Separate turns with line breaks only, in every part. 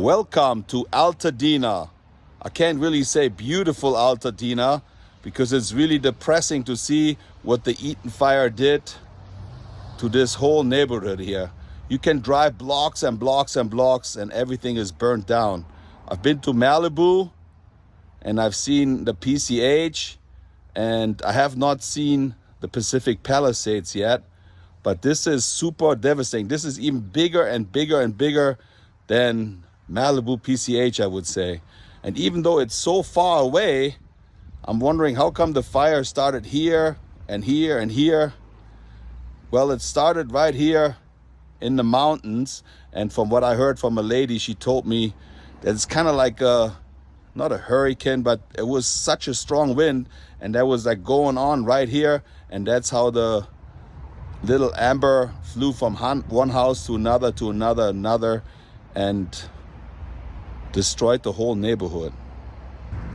Welcome to Atadena. I can't really say beautiful Atadena because it's really depressing to see what the Eaton fire did to this whole neighborhood here. You can drive blocks and blocks and blocks and everything is burnt down. I've been to Malibu and I've seen the PCH and I have not seen the Pacific Palisades yet, but this is super devastating. This is even bigger and bigger and bigger than Malibu PCH, I would say. And even though it's so far away, I'm wondering how come the fire started here and here and here. Well, it started right here in the mountains, and from what I heard from a lady, she told me that it's kind of like not a hurricane, but it was such a strong wind, and that was like going on right here, and that's how the little amber flew from one house to another, and destroyed the whole neighborhood.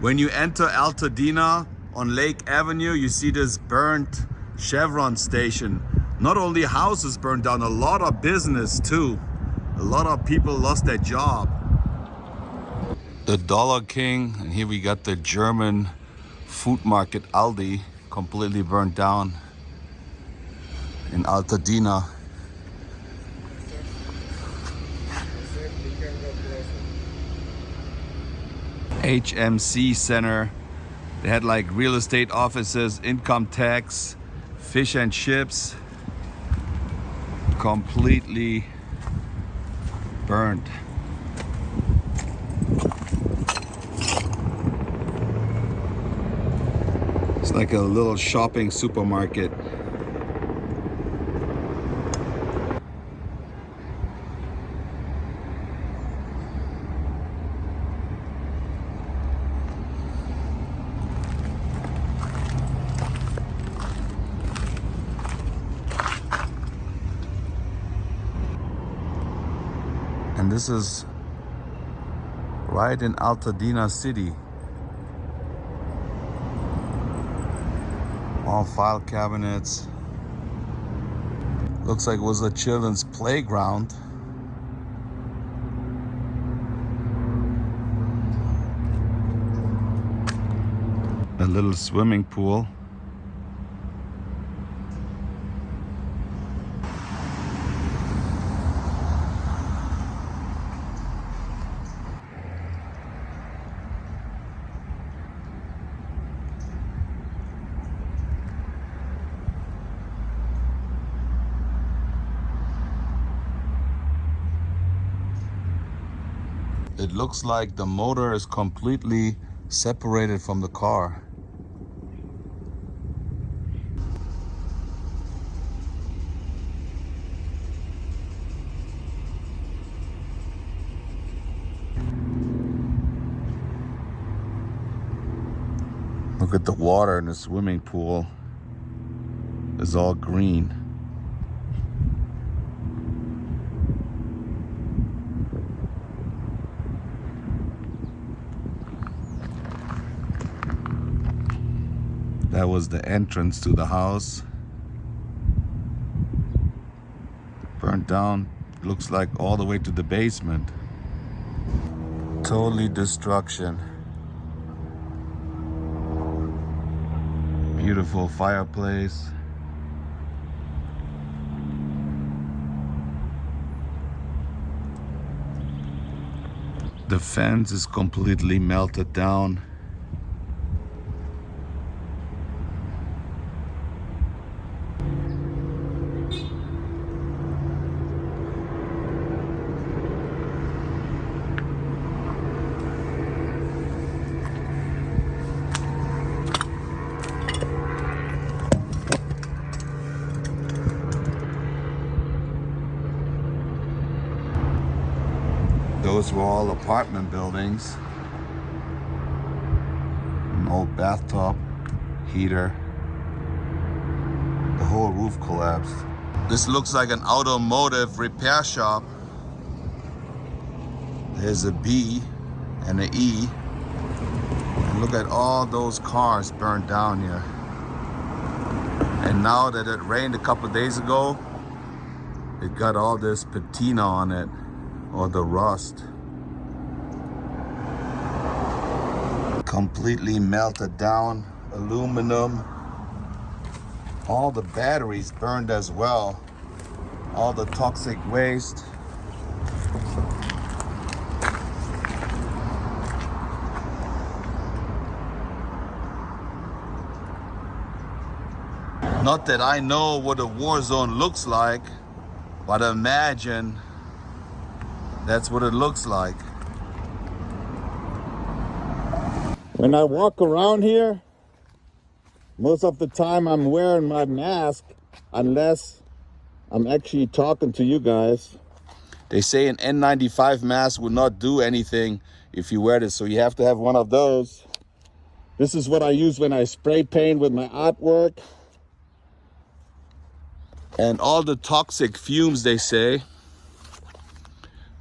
When you enter Atadena on Lake Avenue, you see this burnt Chevron station. Not only houses burned down, a lot of business too. A lot of people lost their job. The Dollar King, and here we got the German food market Aldi, completely burned down in Atadena. HMC Center, they had like real estate offices, income tax, fish and chips, completely burned. It's like a little shopping supermarket. And this is right in Atadena City. All file cabinets. Looks like it was a children's playground. A little swimming pool. It looks like the motor is completely separated from the car. Look at the water in the swimming pool. It's all green. That was the entrance to the house. Burnt down, looks like all the way to the basement. Totally destruction. Beautiful fireplace. The fence is completely melted down. Those were all apartment buildings. An old bathtub, heater. The whole roof collapsed. This looks like an automotive repair shop. There's a B and an E. And look at all those cars burned down here. And now that it rained a couple of days ago, it got all this patina on it, or the rust. Completely melted down aluminum. All the batteries burned as well. All the toxic waste. Not that I know what a war zone looks like, but imagine that's what it looks like. When I walk around here, most of the time I'm wearing my mask unless I'm actually talking to you guys. They say an N95 mask will not do anything if you wear this, so you have to have one of those. This is what I use when I spray paint with my artwork. And all the toxic fumes, they say,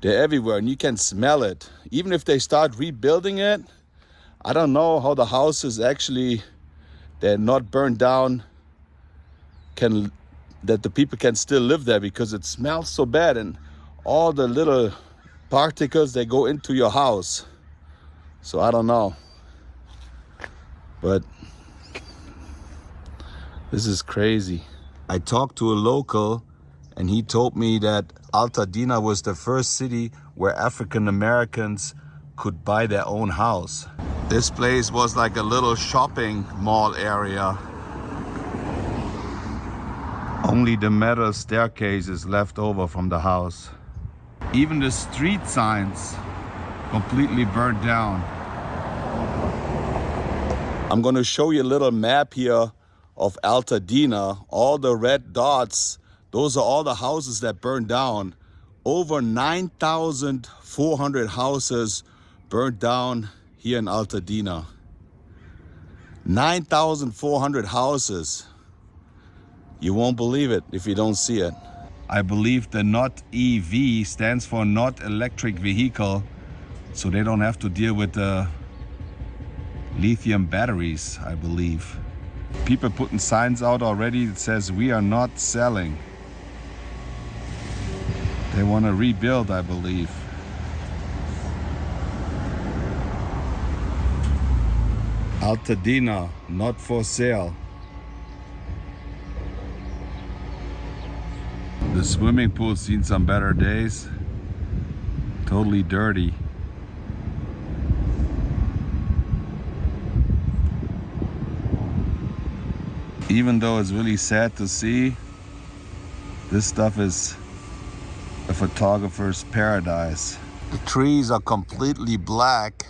they're everywhere and you can smell it. Even if they start rebuilding it, I don't know how the houses actually, they're not burned down, that the people can still live there, because it smells so bad and all the little particles, they go into your house. So I don't know. But this is crazy. I talked to a local and he told me that Atadena was the first city where African Americans could buy their own house. This place was like a little shopping mall area. Only the metal staircase is left over from the house. Even the street signs completely burned down. I'm gonna show you a little map here of Atadena. All the red dots, those are all the houses that burned down. Over 9,400 houses burned down here in Atadena. 9,400 houses. You won't believe it if you don't see it. I believe the not EV stands for not electric vehicle, so they don't have to deal with the lithium batteries, I believe. People putting signs out already that says we are not selling. They want to rebuild, I believe. Atadena, not for sale. The swimming pool's seen some better days. Totally dirty. Even though it's really sad to see, this stuff is a photographer's paradise. The trees are completely black.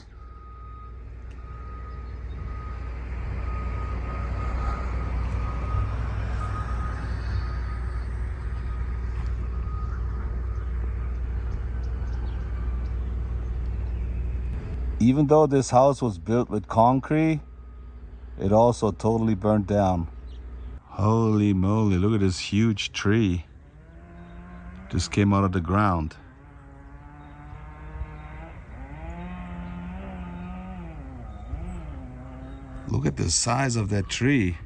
Even though this house was built with concrete, it also totally burnt down. Holy moly, look at this huge tree. Just came out of the ground. Look at the size of that tree.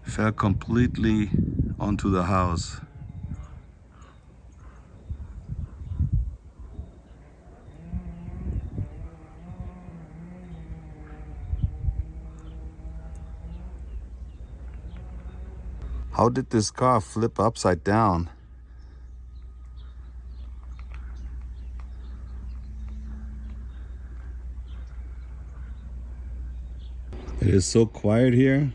Fell completely onto the house. How did this car flip upside down? It is so quiet here.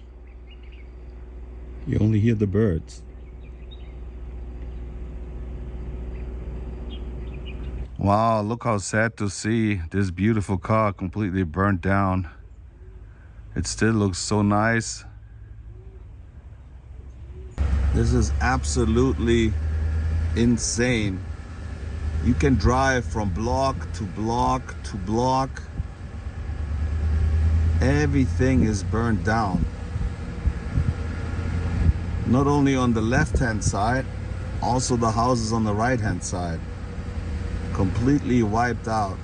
You only hear the birds. Wow, look how sad to see this beautiful car completely burnt down. It still looks so nice. This is absolutely insane. You can drive from block to block to block. Everything is burned down. Not only on the left-hand side, also the houses on the right-hand side. Completely wiped out.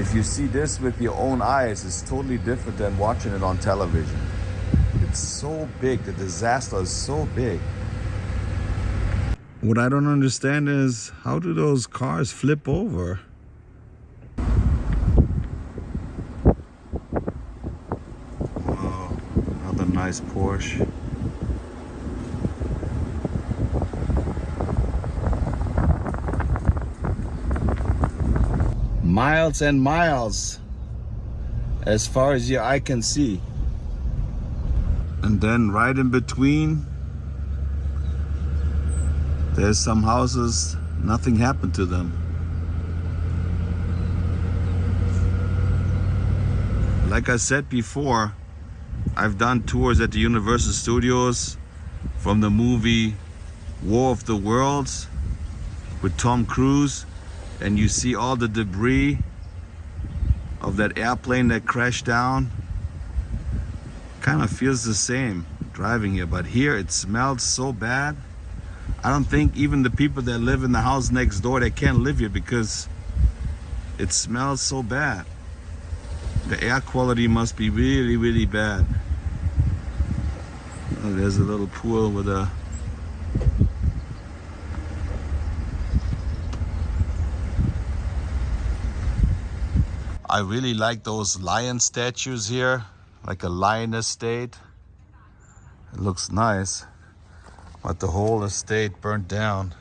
If you see this with your own eyes, it's totally different than watching it on television. It's so big, the disaster is so big. What I don't understand is, how do those cars flip over? nice Porsche. Miles and miles as far as your eye can see. And then right in between, there's some houses, nothing happened to them. Like I said before, I've done tours at the Universal Studios from the movie War of the Worlds with Tom Cruise, and you see all the debris of that airplane that crashed down. Kind of feels the same driving here, but here it smells so bad. I don't think even the people that live in the house next door, they can't live here because it smells so bad. The air quality must be really, really bad. Oh, there's a little pool with a... I really like those lion statues here, like a lion estate. It looks nice, but the whole estate burnt down.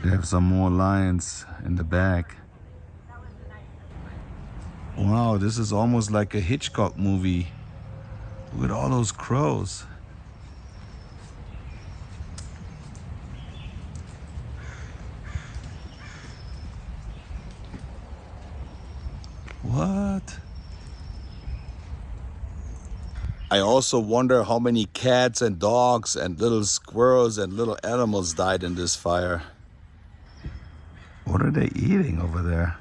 They have some more lions in the back. Wow, this is almost like a Hitchcock movie with all those crows. What? I also wonder how many cats and dogs and little squirrels and little animals died in this fire. What are they eating over there?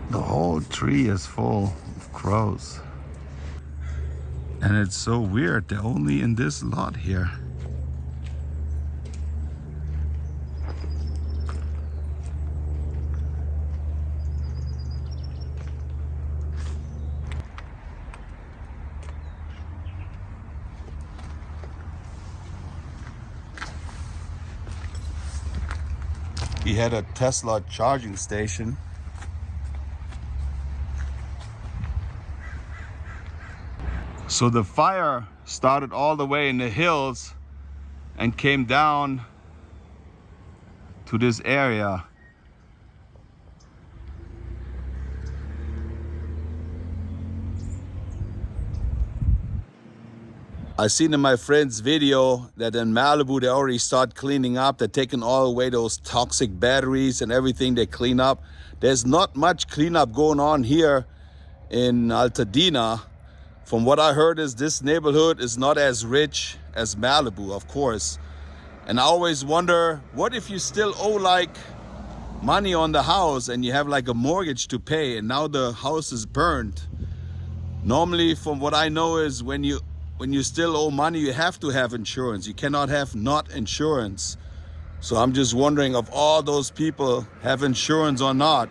The whole tree is full of crows. And it's so weird, they're only in this lot here. He had a Tesla charging station. So the fire started all the way in the hills and came down to this area. I seen in my friend's video that in Malibu they already start cleaning up. They're taking all away those toxic batteries and everything they clean up. There's not much cleanup going on here in Atadena. From what I heard is this neighborhood is not as rich as Malibu, of course. And I always wonder, what if you still owe like money on the house and you have like a mortgage to pay and now the house is burned? Normally, from what I know is when you still owe money, you have to have insurance. You cannot have not insurance. So I'm just wondering if all those people have insurance or not.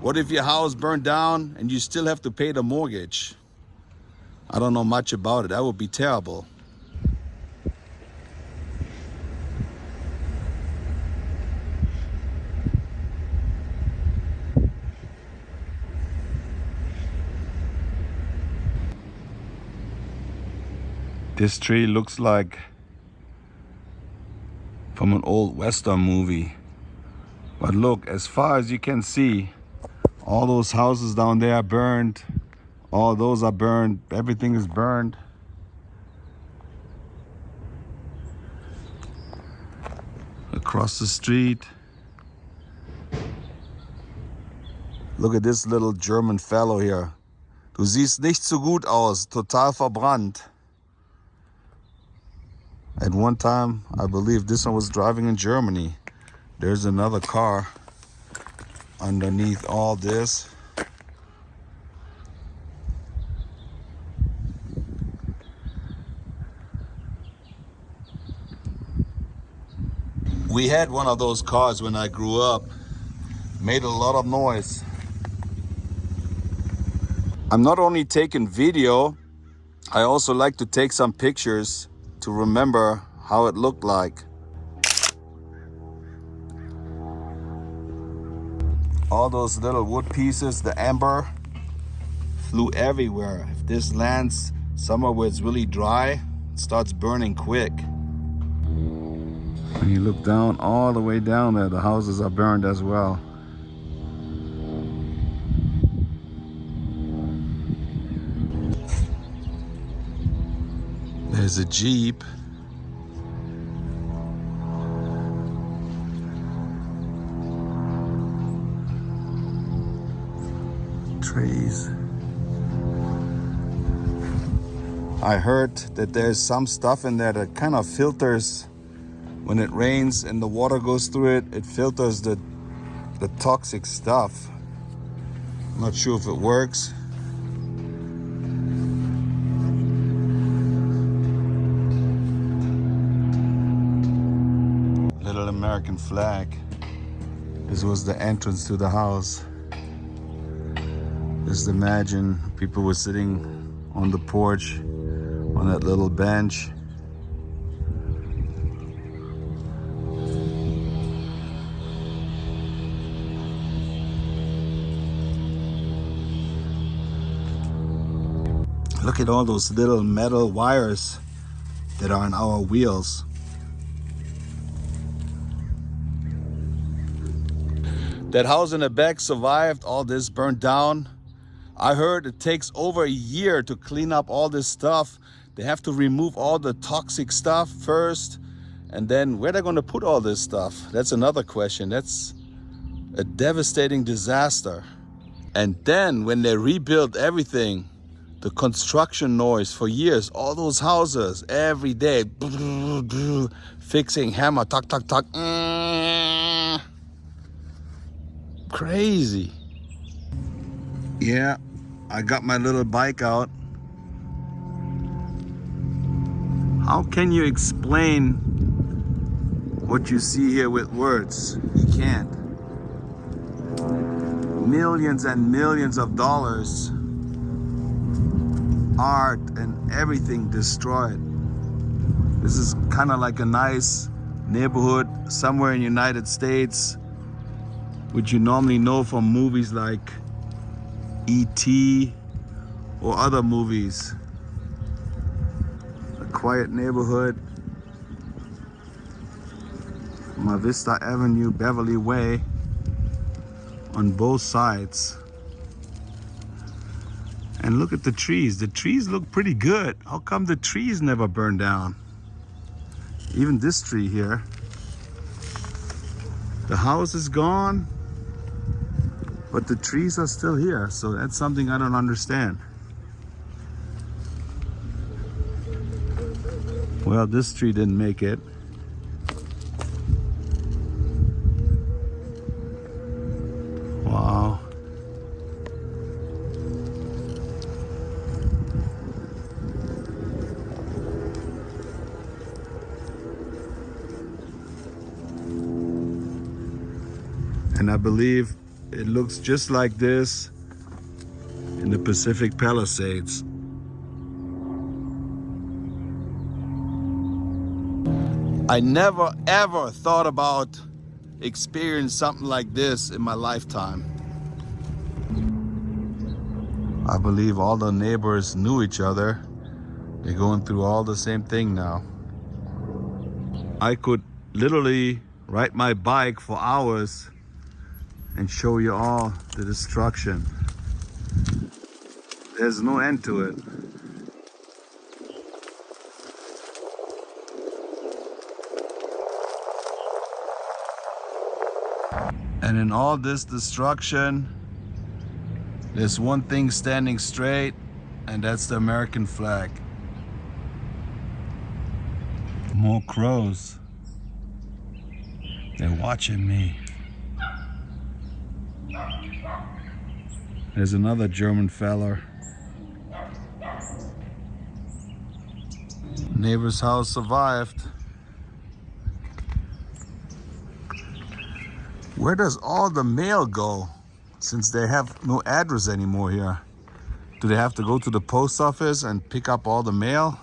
What if your house burned down and you still have to pay the mortgage? I don't know much about it. That would be terrible. This tree looks like from an old Western movie. But look, as far as you can see, all those houses down there are burned. All those are burned. Everything is burned. Across the street. Look at this little German fellow here. Du siehst nicht so gut aus, total verbrannt. At one time, I believe this one was driving in Germany. There's another car underneath all this. We had one of those cars when I grew up. Made a lot of noise. I'm not only taking video, I also like to take some pictures to remember how it looked like. All those little wood pieces, the amber, flew everywhere. If this lands somewhere where it's really dry, it starts burning quick. When you look down, all the way down there, the houses are burned as well. There's a Jeep. Trees. I heard that there's some stuff in there that kind of filters when it rains and the water goes through it. It filters the toxic stuff. I'm not sure if it works. Little American flag. This was the entrance to the house. Just imagine people were sitting on the porch on that little bench. Look at all those little metal wires that are on our wheels. That house in the back survived, all this burned down. I heard it takes over a year to clean up all this stuff. They have to remove all the toxic stuff first, and then where they're going to put all this stuff? That's another question. That's a devastating disaster. And then when they rebuild everything, the construction noise for years, all those houses, every day, fixing, hammer, tuck, tuck, tuck. Crazy. Yeah, I got my little bike out. How can you explain what you see here with words? You can't. Millions and millions of dollars, art and everything destroyed. This is kind of like a nice neighborhood somewhere in the United States, which you normally know from movies like E.T. or other movies. A quiet neighborhood. Ma Vista Avenue, Beverly Way, on both sides. And look at the trees. The trees look pretty good. How come the trees never burn down? Even this tree here. The house is gone, but the trees are still here. So that's something I don't understand. Well, this tree didn't make it. Wow. And I believe it looks just like this in the Pacific Palisades. I never ever thought about experiencing something like this in my lifetime. I believe all the neighbors knew each other. They're going through all the same thing now. I could literally ride my bike for hours and show you all the destruction. There's no end to it. And in all this destruction, there's one thing standing straight, and that's the American flag. More crows. They're watching me. There's another German fella. Neighbor's house survived. Where does all the mail go, since they have no address anymore here? Do they have to go to the post office and pick up all the mail?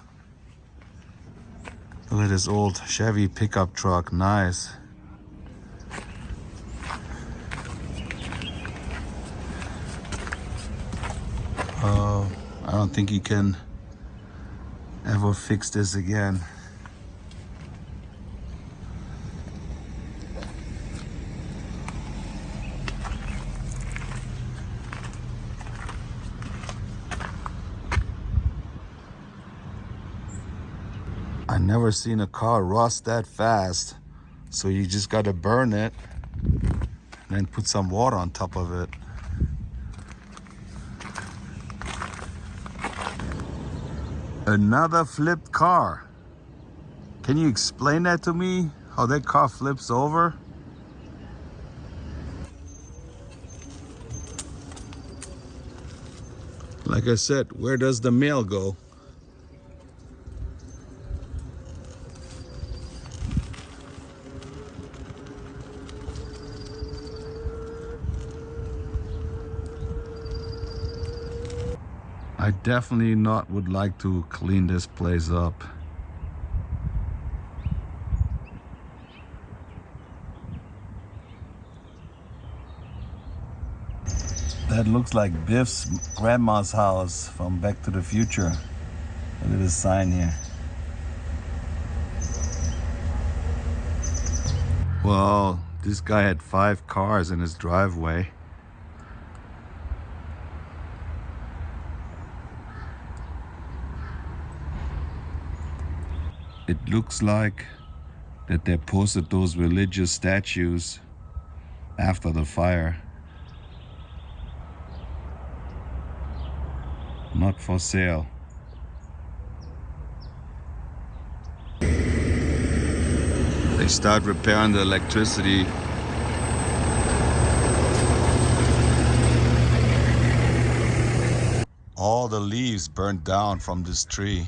Look at this old Chevy pickup truck, nice. I don't think you can ever fix this again. I never seen a car rust that fast. So you just gotta burn it and then put some water on top of it. Another flipped car. Can you explain that to me? How that car flips over? Like I said, where does the mail go? I definitely not would like to clean this place up. That looks like Biff's grandma's house from Back to the Future. Look at this sign here. Well, this guy had 5 cars in his driveway. It looks like that they posted those religious statues after the fire. Not for sale. They start repairing the electricity. All the leaves burned down from this tree.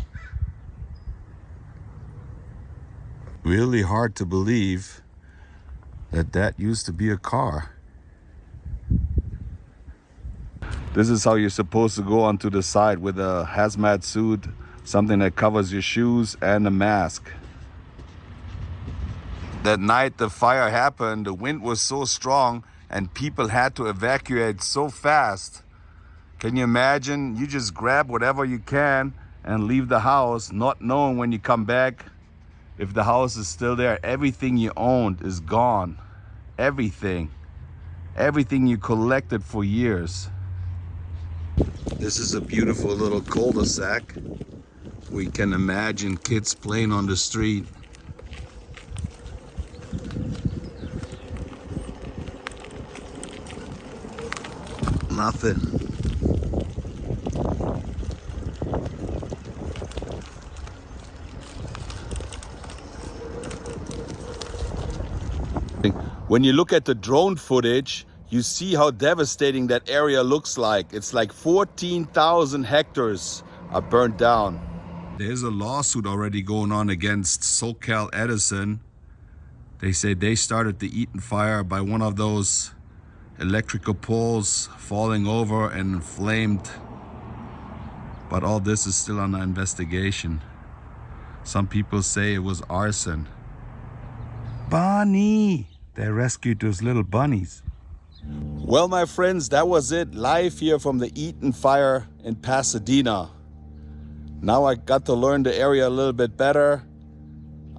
Really hard to believe that that used to be a car. This is how you're supposed to go onto the side with a hazmat suit, something that covers your shoes and a mask. That night the fire happened, the wind was so strong and people had to evacuate so fast. Can you imagine? You just grab whatever you can and leave the house, not knowing when you come back if the house is still there. Everything you owned is gone. Everything. Everything you collected for years. This is a beautiful little cul-de-sac. We can imagine kids playing on the street. Nothing. When you look at the drone footage, you see how devastating that area looks like. It's like 14,000 hectares are burnt down. There's a lawsuit already going on against SoCal Edison. They say they started the Eaton fire by one of those electrical poles falling over and inflamed. But all this is still under investigation. Some people say it was arson. Bunny! They rescued those little bunnies. Well, my friends, that was it. Live here from the Eaton fire in Pasadena. Now I got to learn the area a little bit better.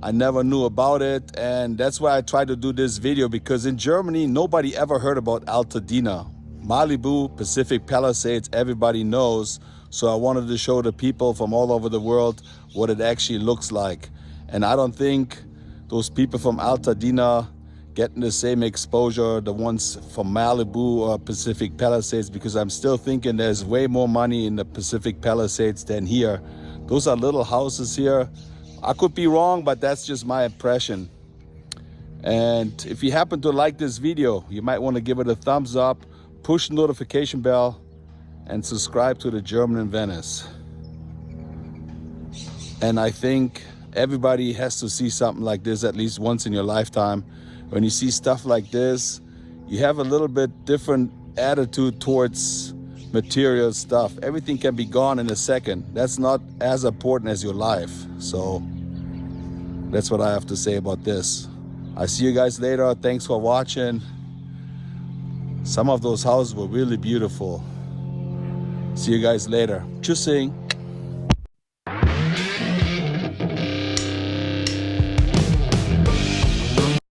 I never knew about it, and that's why I tried to do this video, because in Germany, nobody ever heard about Atadena. Malibu, Pacific Palisades, everybody knows. So I wanted to show the people from all over the world what it actually looks like. And I don't think those people from Atadena getting the same exposure, the ones from Malibu or Pacific Palisades, because I'm still thinking there's way more money in the Pacific Palisades than here. Those are little houses here. I could be wrong, but that's just my impression. And if you happen to like this video, you might want to give it a thumbs up, push the notification bell, and subscribe to the German in Venice. And I think everybody has to see something like this at least once in your lifetime. When you see stuff like this, you have a little bit different attitude towards material stuff. Everything can be gone in a second. That's not as important as your life. So that's what I have to say about this. I see you guys later. Thanks for watching. Some of those houses were really beautiful. See you guys later. Tschüssing.